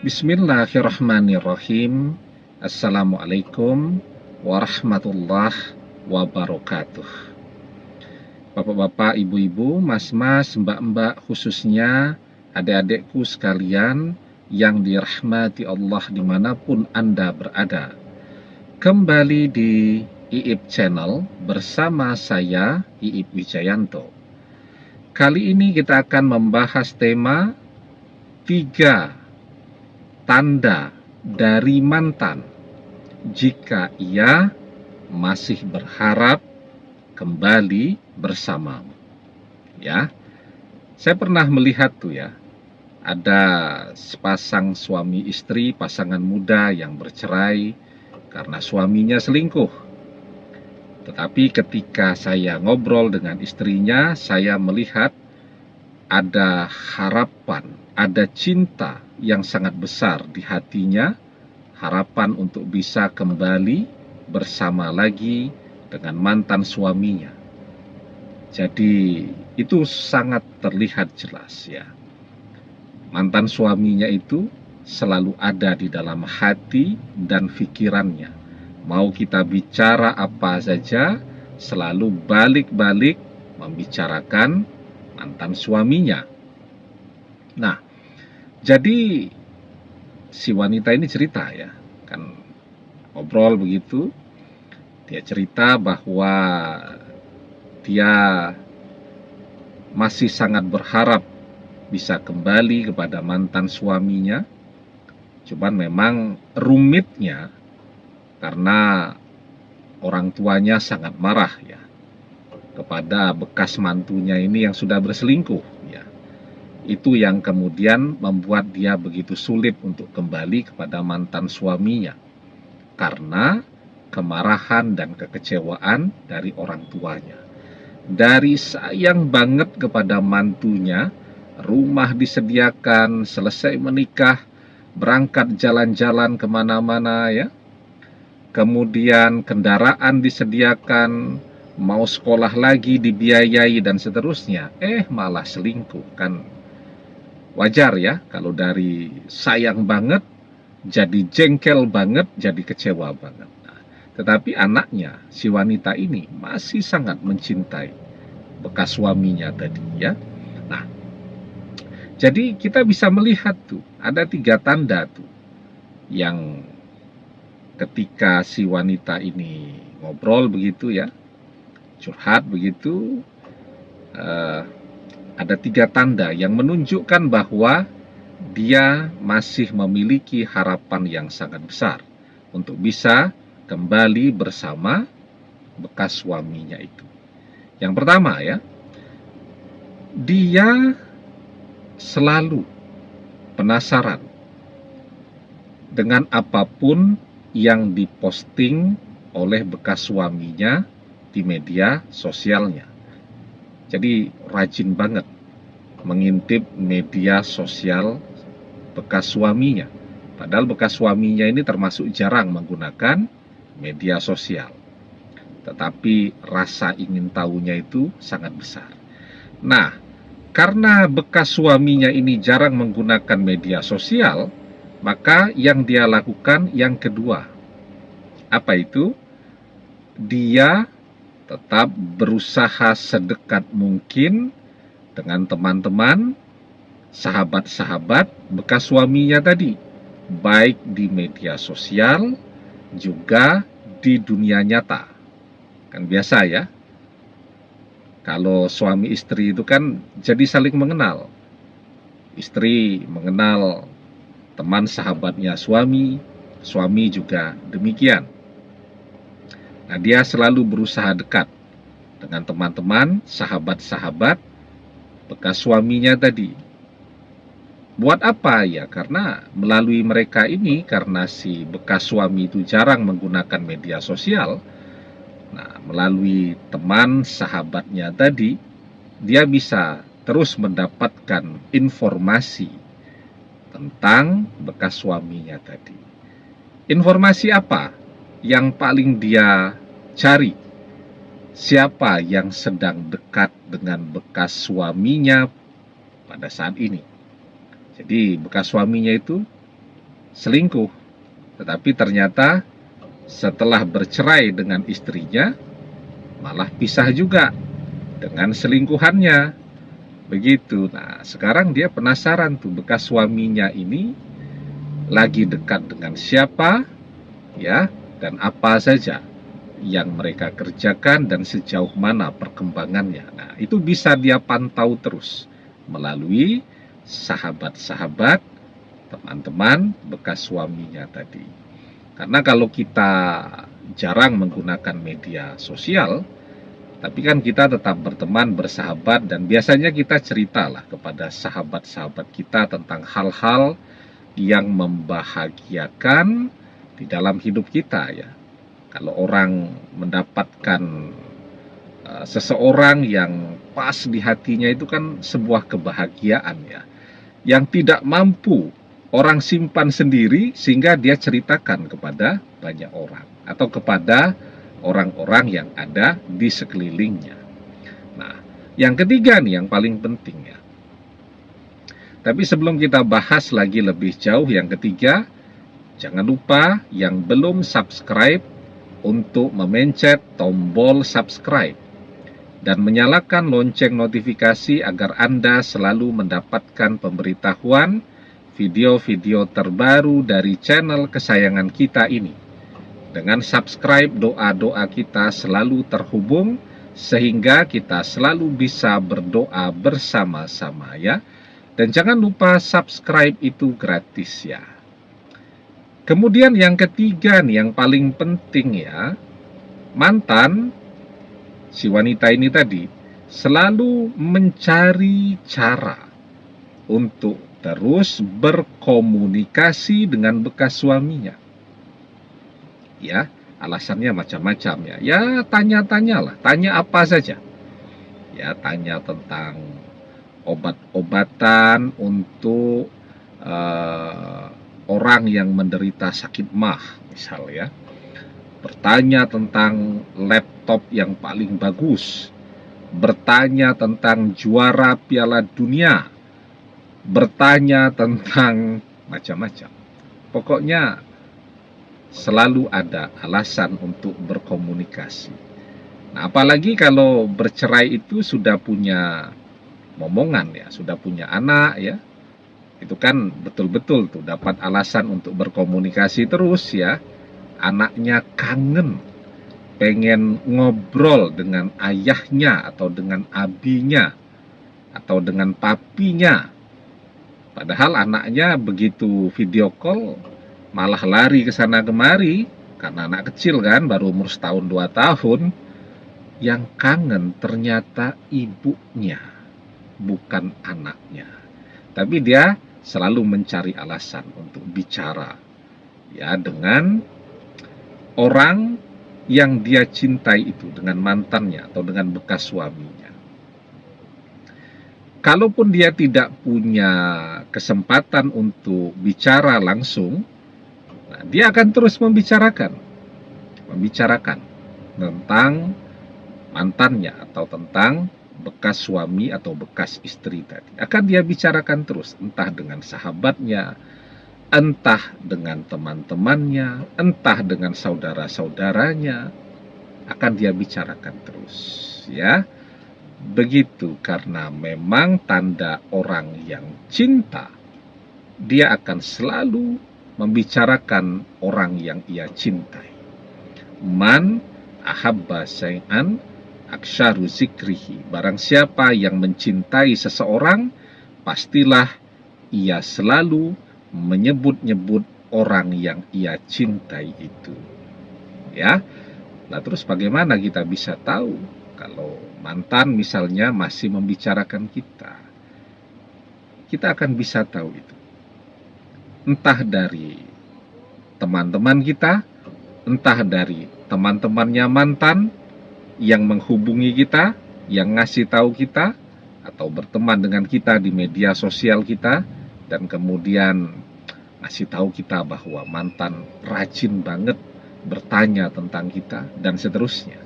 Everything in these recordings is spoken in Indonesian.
Bismillahirrahmanirrahim. Assalamualaikum warahmatullahi wabarakatuh. Bapak-bapak, ibu-ibu, mas-mas, mbak-mbak, khususnya adik-adikku sekalian yang dirahmati Allah dimanapun Anda berada. Kembali di IIP Channel bersama saya, IIP Wijayanto. Kali ini kita akan membahas tema 3 tanda dari mantan jika ia masih berharap kembali bersamamu. Ya, saya pernah melihat tuh ya, ada sepasang suami istri, pasangan muda yang bercerai karena suaminya selingkuh. Tetapi ketika saya ngobrol dengan istrinya, saya melihat ada harapan, ada cinta yang sangat besar di hatinya, harapan untuk bisa kembali bersama lagi dengan mantan suaminya. Jadi itu sangat terlihat jelas ya. Mantan suaminya itu selalu ada di dalam hati dan pikirannya. Mau kita bicara apa saja, selalu balik-balik membicarakan mantan suaminya. Nah, jadi si wanita ini cerita ya, kan ngobrol begitu, dia cerita bahwa dia masih sangat berharap bisa kembali kepada mantan suaminya. Cuman memang rumitnya karena orang tuanya sangat marah ya kepada bekas mantunya ini yang sudah berselingkuh ya. Itu yang kemudian membuat dia begitu sulit untuk kembali kepada mantan suaminya karena kemarahan dan kekecewaan dari orang tuanya. Dari sayang banget kepada mantunya, rumah disediakan, selesai menikah, berangkat jalan-jalan kemana-mana ya. Kemudian kendaraan disediakan, mau sekolah lagi dibiayai dan seterusnya, malah selingkuh. Kan wajar ya kalau dari sayang banget jadi jengkel banget, jadi kecewa banget. Nah, tetapi anaknya, si wanita ini masih sangat mencintai bekas suaminya tadi ya. Nah, jadi kita bisa melihat tuh ada 3 tanda tuh yang ketika si wanita ini ngobrol begitu ya, curhat begitu, ada 3 tanda yang menunjukkan bahwa dia masih memiliki harapan yang sangat besar untuk bisa kembali bersama bekas suaminya itu. Yang pertama ya, dia selalu penasaran dengan apapun yang diposting oleh bekas suaminya di media sosialnya. Jadi rajin banget mengintip media sosial bekas suaminya. Padahal bekas suaminya ini termasuk jarang menggunakan media sosial. Tetapi rasa ingin tahunya itu sangat besar. Nah, karena bekas suaminya ini jarang menggunakan media sosial, maka yang dia lakukan yang kedua, apa itu? Dia tetap berusaha sedekat mungkin dengan teman-teman, sahabat-sahabat bekas suaminya tadi, baik di media sosial juga di dunia nyata. Kan biasa ya, kalau suami istri itu kan jadi saling mengenal. Istri mengenal teman sahabatnya suami, suami juga demikian. Nah, dia selalu berusaha dekat dengan teman-teman, sahabat-sahabat bekas suaminya tadi. Buat apa ya? Karena melalui mereka ini, karena si bekas suami itu jarang menggunakan media sosial, nah, melalui teman sahabatnya tadi, dia bisa terus mendapatkan informasi tentang bekas suaminya tadi. Informasi apa yang paling dia cari? Siapa yang sedang dekat dengan bekas suaminya pada saat ini? Jadi bekas suaminya itu selingkuh. Tetapi ternyata setelah bercerai dengan istrinya, malah pisah juga dengan selingkuhannya. Begitu. Nah, sekarang dia penasaran tuh, bekas suaminya ini lagi dekat dengan siapa, ya, dan apa saja yang mereka kerjakan dan sejauh mana perkembangannya. Nah, itu bisa dia pantau terus melalui sahabat-sahabat, teman-teman bekas suaminya tadi. Karena kalau kita jarang menggunakan media sosial, tapi kan kita tetap berteman, bersahabat, dan biasanya kita ceritalah kepada sahabat-sahabat kita tentang hal-hal yang membahagiakan di dalam hidup kita, ya. Kalau orang mendapatkan seseorang yang pas di hatinya, itu kan sebuah kebahagiaan, ya, yang tidak mampu orang simpan sendiri sehingga dia ceritakan kepada banyak orang atau kepada orang-orang yang ada di sekelilingnya. Nah, yang ketiga nih yang paling penting, ya. Tapi sebelum kita bahas lagi lebih jauh yang ketiga, jangan lupa yang belum subscribe untuk memencet tombol subscribe dan menyalakan lonceng notifikasi agar Anda selalu mendapatkan pemberitahuan video-video terbaru dari channel kesayangan kita ini. Dengan subscribe, doa-doa kita selalu terhubung sehingga kita selalu bisa berdoa bersama-sama, ya. Dan jangan lupa subscribe itu gratis, ya. Kemudian yang ketiga nih yang paling penting, ya. Mantan si wanita ini tadi selalu mencari cara untuk terus berkomunikasi dengan bekas suaminya. Ya, alasannya macam-macam, ya. Ya, tanya-tanyalah, tanya apa saja. Ya, tanya tentang obat-obatan untuk orang yang menderita sakit mah, misal, ya. Bertanya tentang laptop yang paling bagus, bertanya tentang juara Piala Dunia, bertanya tentang macam-macam. Pokoknya selalu ada alasan untuk berkomunikasi. Nah, apalagi kalau bercerai itu sudah punya momongan, ya, sudah punya anak, ya. Itu kan betul-betul tuh dapat alasan untuk berkomunikasi terus, ya. Anaknya kangen, pengen ngobrol dengan ayahnya atau dengan abinya atau dengan papinya. Padahal anaknya begitu video call malah lari ke sana kemari karena anak kecil kan, baru umur setahun 2 tahun. Yang kangen ternyata ibunya, bukan anaknya. Tapi dia selalu mencari alasan untuk bicara, ya, dengan orang yang dia cintai itu, dengan mantannya atau dengan bekas suaminya. Kalaupun dia tidak punya kesempatan untuk bicara langsung, nah, dia akan terus membicarakan tentang mantannya atau tentang bekas suami atau bekas istri tadi. Akan dia bicarakan terus, entah dengan sahabatnya, entah dengan teman-temannya, entah dengan saudara-saudaranya, akan dia bicarakan terus, ya. Begitu, karena memang tanda orang yang cinta, dia akan selalu membicarakan orang yang ia cintai. Man ahabba syai'an aksyaru zikrihi. Barang siapa yang mencintai seseorang, pastilah ia selalu menyebut-nyebut orang yang ia cintai itu. Ya. Nah, terus bagaimana kita bisa tahu kalau mantan misalnya masih membicarakan kita? Kita akan bisa tahu itu. Entah dari teman-teman kita, entah dari teman-temannya mantan yang menghubungi kita, yang ngasih tahu kita, atau berteman dengan kita di media sosial kita, dan kemudian ngasih tahu kita bahwa mantan rajin banget bertanya tentang kita, dan seterusnya.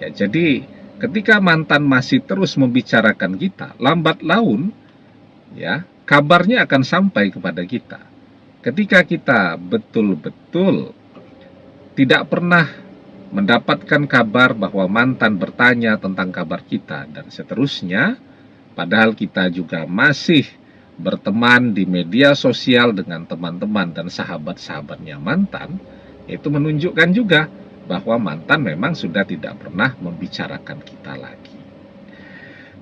Ya, jadi ketika mantan masih terus membicarakan kita, lambat laun, ya, kabarnya akan sampai kepada kita. Ketika kita betul-betul tidak pernah mendapatkan kabar bahwa mantan bertanya tentang kabar kita dan seterusnya, padahal kita juga masih berteman di media sosial dengan teman-teman dan sahabat-sahabatnya mantan, itu menunjukkan juga bahwa mantan memang sudah tidak pernah membicarakan kita lagi.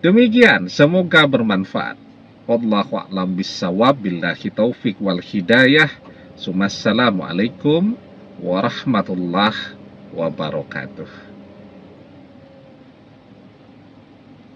Demikian, semoga bermanfaat. Wallahu a'lam bissawab, billahi taufik wal hidayah. Assalamualaikum warahmatullahi wabarakatuh.